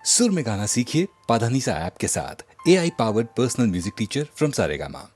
सुर में गाना सीखिए पाधानीसा ऐप के साथ। AI powered personal music teacher from Saregama.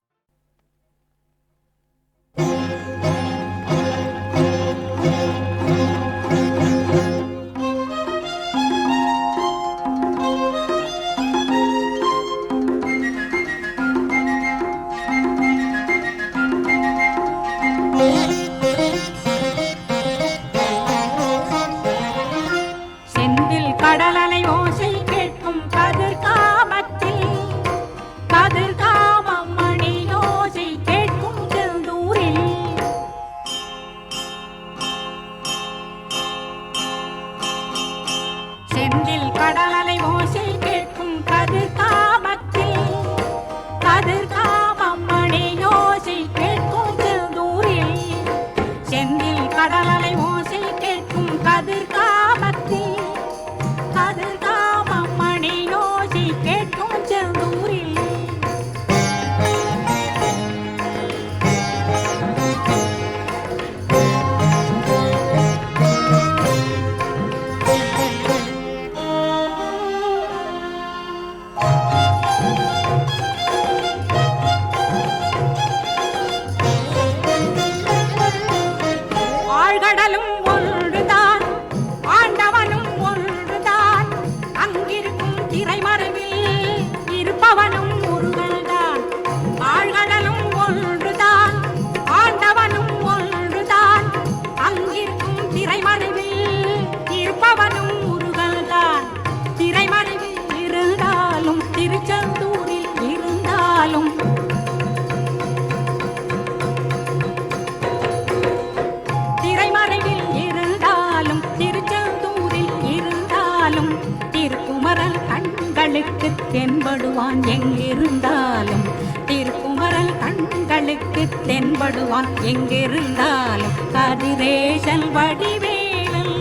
தென்படுவான் எங்கிருந்தாலும் திருக்குமரல் கண்களுக்கு தென்படுவான் எங்கிருந்தாலும் கதிரேசன் வடிவேலன்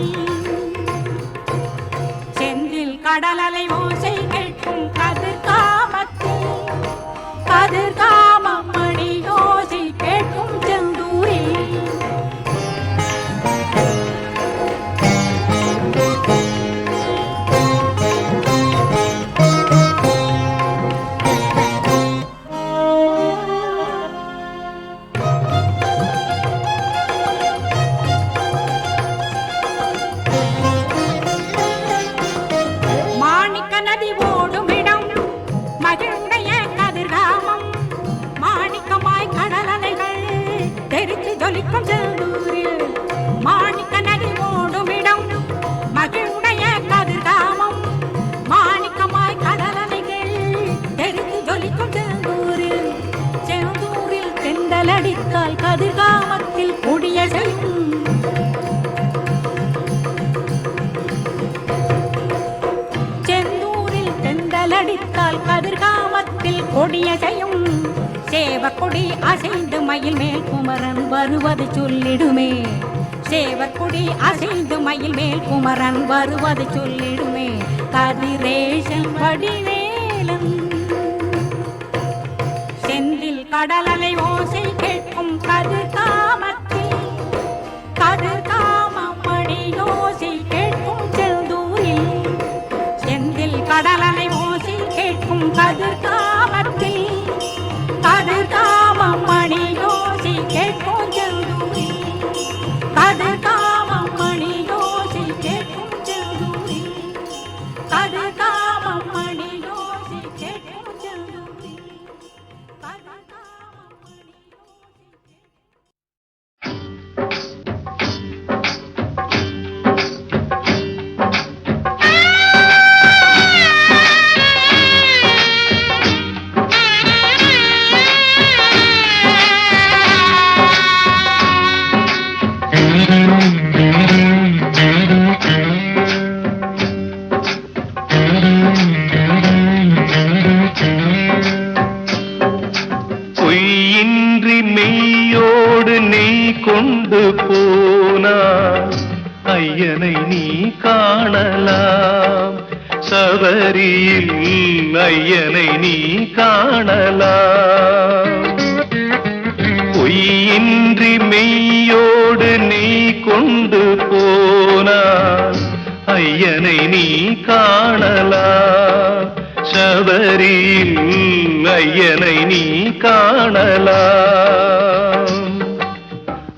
செந்தில் கடலலை ஓசை கேட்கும் கதிர்காமத்தில் கதிர்காமம் மணி ஓசை கேட்கும் செந்தூரில் கதிர்காமத்தில் கொடிய செய்யும் செந்தூரில் தெண்டலடித்தால் கதிர்காமத்தில் கொடிய செய்யும் சேவக்கொடி அசைந்து மயில் மேல் குமரன் வருவது சொல்லிடுமே சேவக்கொடி அசைந்து மயில் மேல் குமரன் வருவது சொல்லிடுமே கதிரேசன் வடிவேலன் செந்தில் கடலலை ஓசை கேட்கும் கதிர்காமத்தில் கதிர்காமம் மணி ஓசை கேட்கும் செந்தூரில் செந்தில் கடலலை ஓசை கேட்கும் கதிர்காமத்தில் கதிர்காமம் மணி ஓசை கேட்கும் செந்தூரில் கதிர்காமம் மணி ஓசை கேட்கும் செந்தூரில் கதிர்காமம் மணி ஓசை கேட்கும் செந்தூரில் கொண்டு போனார் ஐயனை நீ காணலாம் சபரியில் ஐயனை நீ காணலாம் பொய்யின்றி மெய்யோடு நீ கொண்டு போனார் ஐயனை நீ காணலாம் சபரியில் ஐயனை நீ காணலாம்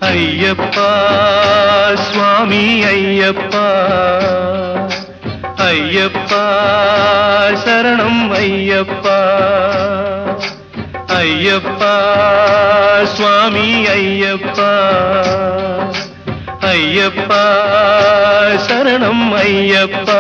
ஐயப்பா சுவாமி ஐயப்பா ஐயப்பா சரணம் ஐயப்பா ஐயப்பா சுவாமி ஐயப்பா ஐயப்பா சரணம் ஐயப்பா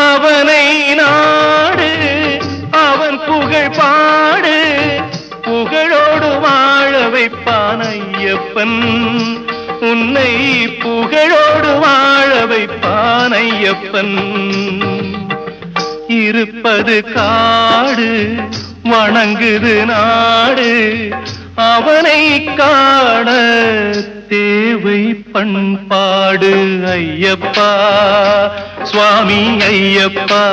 அவனை நாடு அவன் புகழ் பாடு புகழோடு வாழ வைப்பான் ஐயப்பன் உன்னை புகழோடு வாழ வைப்பான் ஐயப்பன் இருப்பது காடு வணங்குது நாடு அவனை காண தேவை பண்பாடு ஐயப்பா சுவாமி ஐயப்பா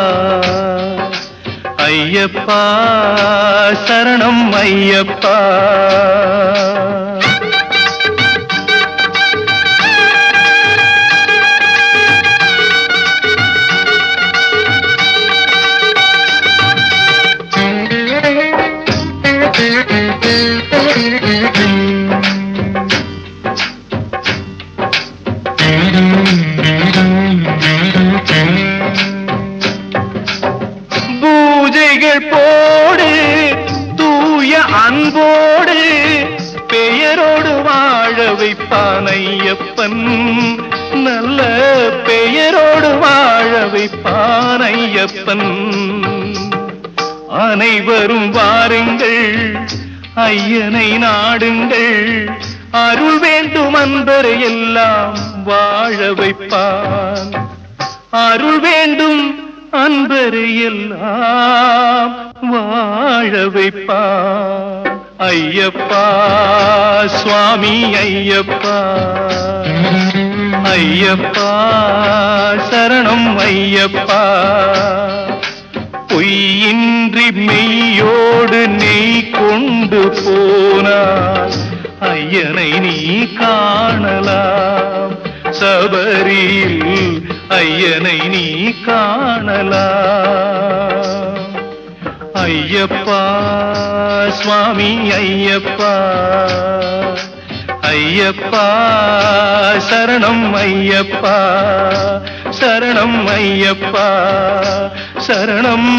ஐயப்பா சரணம் ஐயப்பா பூஜைகள் போடு தூய அன்போடு பெயரோடு வாழ வைப்பான் ஐயப்பன் நல்ல பெயரோடு வாழ வைப்பான் ஐயப்பன் அனைவரும் வாருங்கள் ஐயனை நாடுங்கள் அருள் வேண்டும் அன்பரை எல்லாம் வாழ வைப்பான் அருள் வேண்டும் அன்பரை எல்லாம் வாழ வைப்பான் ஐயப்பா சுவாமி ஐயப்பா ஐயப்பா சரணம் ஐயப்பா பொய்யின்றி மெய்யோடு நெய் கொண்டு போனார் ஐயனை நீ காணலாம் சபரியில் ஐயனை நீ காணலாம் ஐயப்பா சுவாமி ஐயப்பா ஐயப்பா சரணம் ஐயப்பா சரணம் ஐயப்பா சரணம்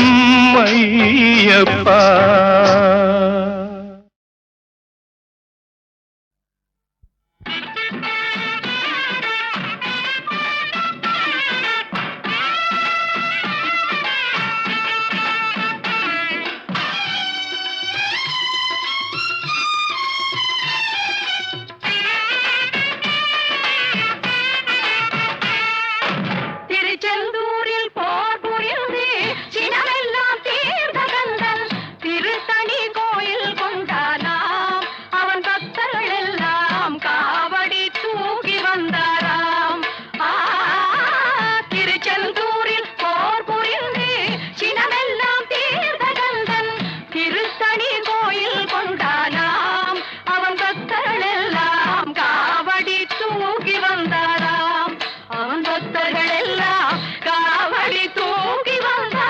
ஐயப்பா திருச்செந்தூரில் போர் புரிந்து சினமெல்லாம் தீர்ந்த கந்தன் திருத்தணி கோயில் கொண்டானாம் அவன் பக்தர்கள் எல்லாம் காவடி தூக்கி வந்தாராம் திருச்செந்தூரில் போர் புரிந்து சினமெல்லாம் தீர்ந்த கந்தன் திருத்தணி கோயில் கொண்டானாம் அவன் பக்தர்கள் எல்லாம் காவடி தூக்கி வந்தாராம் அவன் பக்தர்கள் எல்லாம் காவடி தூக்கி வந்தாராம்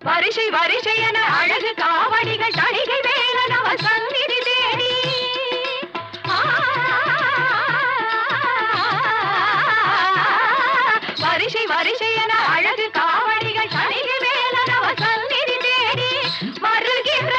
வரிசை வரிசை என அழகு காவடிகள் தணிகை வேலன் அவர் சந்நிதி தேடி வரிசை வரிசை என அழகு காவடிகள் தணிகை வேலன் அவர் சந்நிதி தேடி வருகின்ற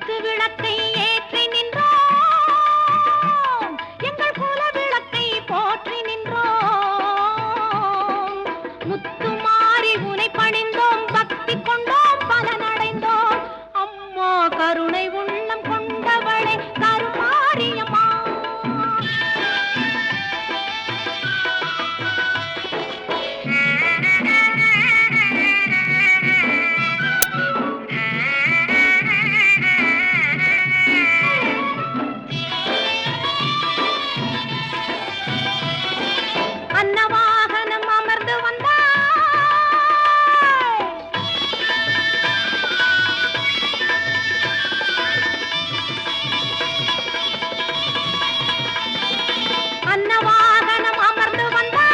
குத்து விளக்கை ஏற்றி நின்றோம், எங்கள் குல விளக்கை போற்றி நின்றோம். முத்துமாரி உனை பணிந்தோம், பக்தி கொண்டோம், பலனடைந்தோம். அம்மா கருணை உள்ளம் கொண்டவளே கருமாரியம்மா. அன்னவாகனம் அமர்ந்து வந்தாய், அன்னவாகனம் அமர்ந்து வந்தாய்,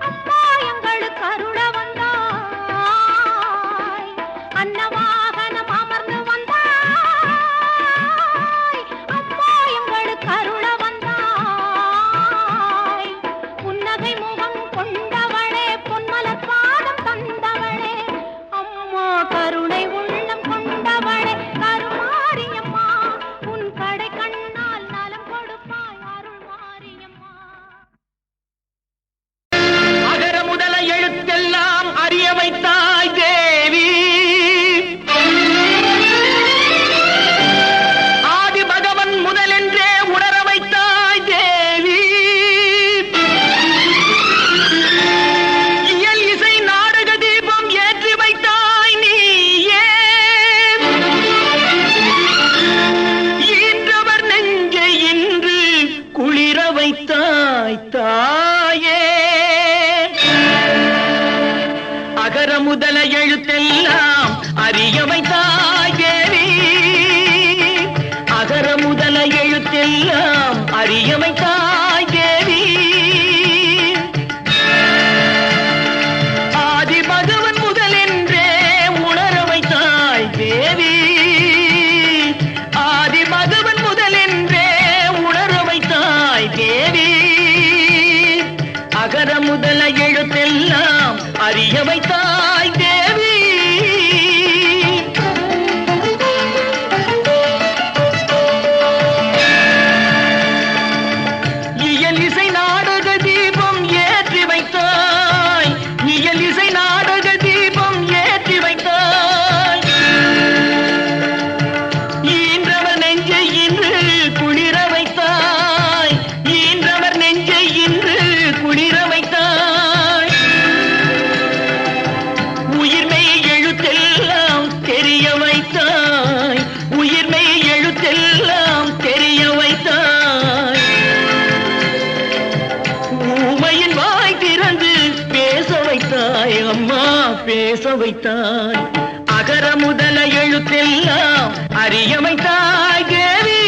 அம்மா எங்களுக்கு அருள வந்தாய். அன்னவாகனம் அமர்ந்து வந்தாய், அம்மா எங்களுக்கு அருள வந்தாய். புன்னகை முகம் கொண்டவளே, பொன்மலர் பாதம் தந்தவளே, அம்மா கருணை உள்ளம் கொண்டவளே கருமாரியம்மா. உன் கடை கண்ணால் நலம் கொடுப்பாய் அருள் மாரியம்மா. அகர முதல எழுத்தெல்லாம் அறிய வைத்தாய் தேவி, ஆதி பகவன் முதலென்றே உணர வைத்தாய் தேவி. இயல் இசை நாடக தீபம் ஏற்றி வைத்தாய் நீயே, ஈன்றவர் நெஞ்சை இன்று குளிர வைத்தாய் தாயே. அகர முதல எழுத்தெல்லாம் அறிய வைத்தாய் தேவி, அகர முதல எழுத்தெல்லாம் அறிய வைத்தாய் தேவி. ஆதி பகவன் முதலென்றே உணர வைத்தாய் தேவி, ஆதி பகவன் முதலென்றே உணர வைத்தாய் தேவி. அகர முதல எழுத்தெல்லாம் அறிய வைத்தாய் தேவி. இயல் இசை நாடக தீபம் ஏற்றி வைத்தாய், இயல் இசை நாடக தீபம் ஏற்றி வைத்தாய். ஈன்றவர் நெஞ்சை இன்று குளிர வைத்தாய், ஈன்றவர் நெஞ்சை இன்று குளிர வைத்தாய். உயிர்மெய் எழுத்தெல்லாம் தெரிய வைத்தாய், உயிர்மெய் எழுத்தெல்லாம் தெரிய வைத்தாய். ஊமையின் வாய் திறந்து பேச வைத்தாய் அம்மா, பேச வைத்தாய். அகர முதல எழுத்தெல்லாம் அறிய வைத்தாய் தேவி.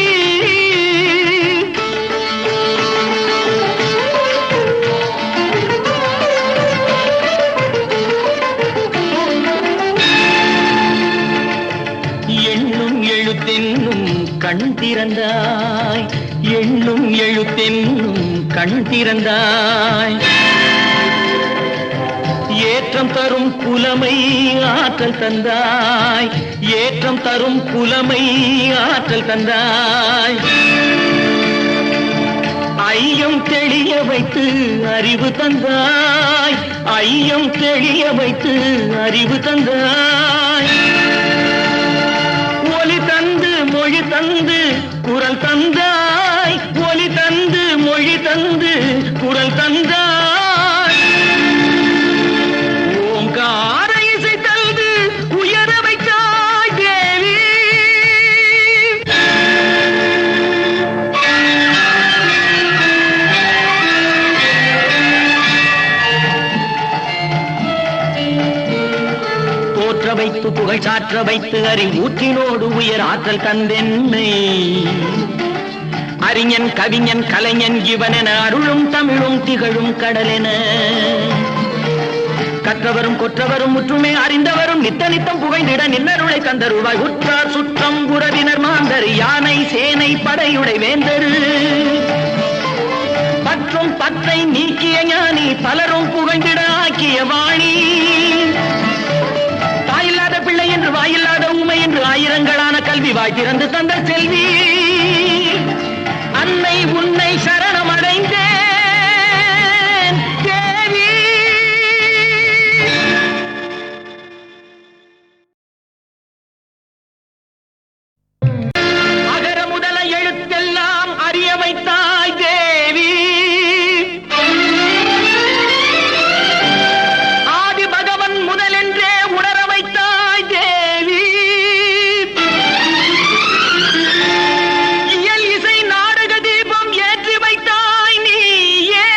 எண்ணும் எழுத்தென்னும் கண் திறந்தாய், எண்ணும் எழுத்தென்னும் கண் திறந்தாய். ஏற்றம் தரும் புலமை ஆற்றல் தந்தாய், ஏற்றம் தரும் புலமை ஆற்றல் தந்தாய். ஐயம் தெளிய வைத்து அறிவு தந்தாய், ஐயம் தெளிய வைத்து அறிவு தந்தாய். ஒலி தந்து மொழி தந்து குரல் தந்தாய், ஒலி தந்து மொழி தந்து குரல் தந்தாய். ஓங்கார இசை தந்து உயர வைத்தாய் தேவி. போற்ற வைத்து புகழ் சாற்ற வைத்து அறிவூற்றினோடு உயர் ஆற்றல் தந்தென்னை. அறிஞன் கவிஞன் கலைஞன் இவனென அருளும் தமிழும் திகழும் கடலென. கற்றவரும் கொற்றவரும் முற்றுமே அறிந்தவரும் நித்த நித்தம் புகைந்திட நின்னருளை தந்தருவாய். உற்றார் சுற்றம் உறவினர் மாந்தர் யானை சேனை படையுடை வேந்தரு. பற்றும் பற்றை நீக்கிய ஞானி பலரும் புகழ்ந்திட ஆக்கிய வாணி. தாயில்லாத பிள்ளை என்று வாயில்லாத ஊமை என்று ஆயிரங்களான கல்வி வாய் திறந்து தந்த செல்வி. அன்னை உன்னை சரணமடைந்தேன் தேவி. அகர முதல எழுத்தெல்லாம் அறிய வைத்தாய் தேவி. ஆதி பகவன் முதலென்றே உணர வைத்தாய் தேவி. இயல் இசை நாடக தீபம் ஏற்றி வைத்தாய் நீயே.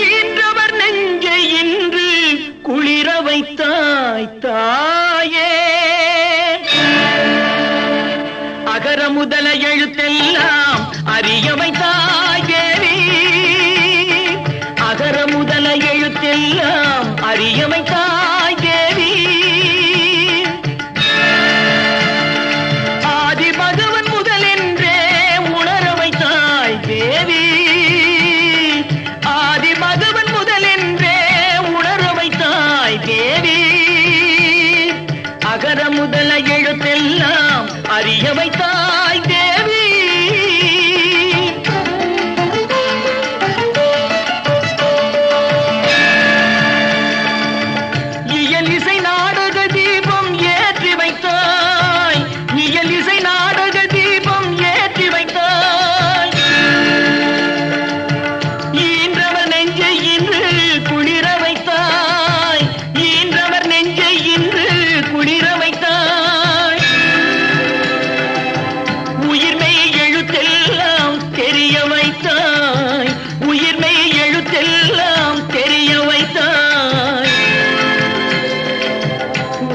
ஈன்றவர் நெஞ்சை இன்று குளிர வைத்தாய் தாயே. அகர முதல எழுத்தெல்லாம் அறிய வைத்தாய் தேவி. அகர முதல எழுத்தெல்லாம் அறிய வைத்தாய் தேவி. ஆதி பகவன் முதலென்றே உணர வைத்தாய் தேவி. ஆதி பகவன் முதலென்றே உணர வைத்தாய் தேவி. அகர முதல எழுத்தெல்லாம் அறிய வைத்தாய் தேவி. இயல் இசை நாடக தீபம் ஏற்றி வைத்தாய். இயல் இசை நாடக தீபம் ஏற்றி வைத்தாய். ஈன்றவர் நெஞ்சை இன்று குளிர வைத்தாய். ஈன்றவர் நெஞ்சை இன்று குளிர வைத்தாய். உயிர்மெய் எழுத்தெல்லாம் தெரிய வைத்தாய். உயிர்மெய் எழுத்தெல்லாம் தெரிய வைத்தாய்.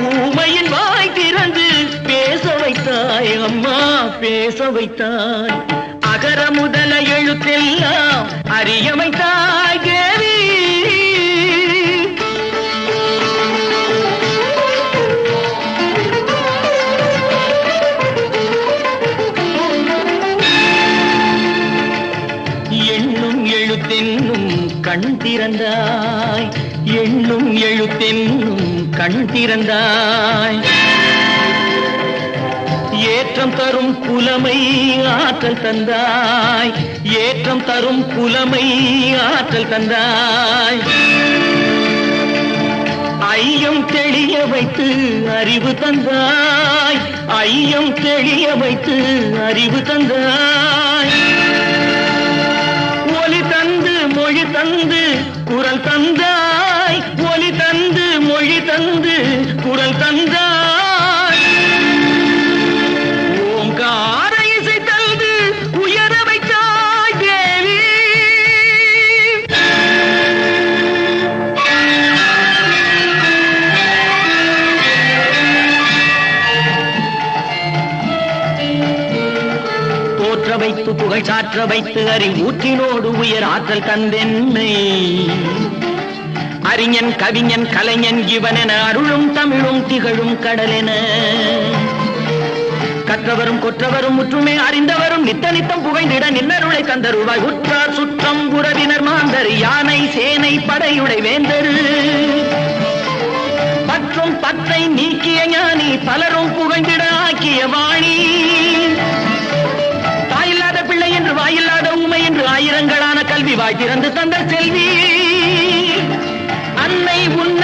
ஊமையின் வாய் திறந்து பேச வைத்தாய் அம்மா, பேச வைத்தாய். அகர முதல எழுத்தெல்லாம் அறிய வைத்தாய் தேவி. எண்ணும் எழுத்தென்னும் கண் திறந்தாய். எண்ணும் எழுத்தென்னும் கண் திறந்தாய். ஏற்றம் தரும் புலமை ஆற்றல் தந்தாய். ஏற்றம் தரும் புலமை ஆற்றல் தந்தாய். ஐயம் தெளிய வைத்து அறிவு தந்தாய். ஐயம் தெளிய வைத்து அறிவு தந்தாய். ஒலி தந்து மொழி தந்து குரல் தந்தாய். ஒலி தந்து மொழி தந்து குரல் தந்தாய். ஓங்கார இசை தந்து உயர வைத்தாய் தேவி. போற்ற வைத்து புகழ் சாற்ற வைத்து அறிவூற்றினோடு உயர் ஆற்றல் தந்தென்னை. அறிஞன் கவிஞன் கலைஞன் இவனென அருளும் தமிழும் திகழும் கடலென. கற்றவரும் கொற்றவரும் முற்றுமே அறிந்தவரும் நித்த நித்தம் புகைந்திட நின்னருளை தந்தருவாய். உற்றார் சுற்றம் உறவினர் மாந்தர் யானை சேனை படையுடை வேந்தரு. பற்றும் பற்றை நீக்கிய ஞானி பலரும் புகைந்திட ஆக்கிய வாணி. தாயில்லாத பிள்ளை என்று வாயில்லாத ஊமை என்று ஆயிரங்களான கல்வி வாய் திறந்து தந்த செல்வி. அன்னை உன்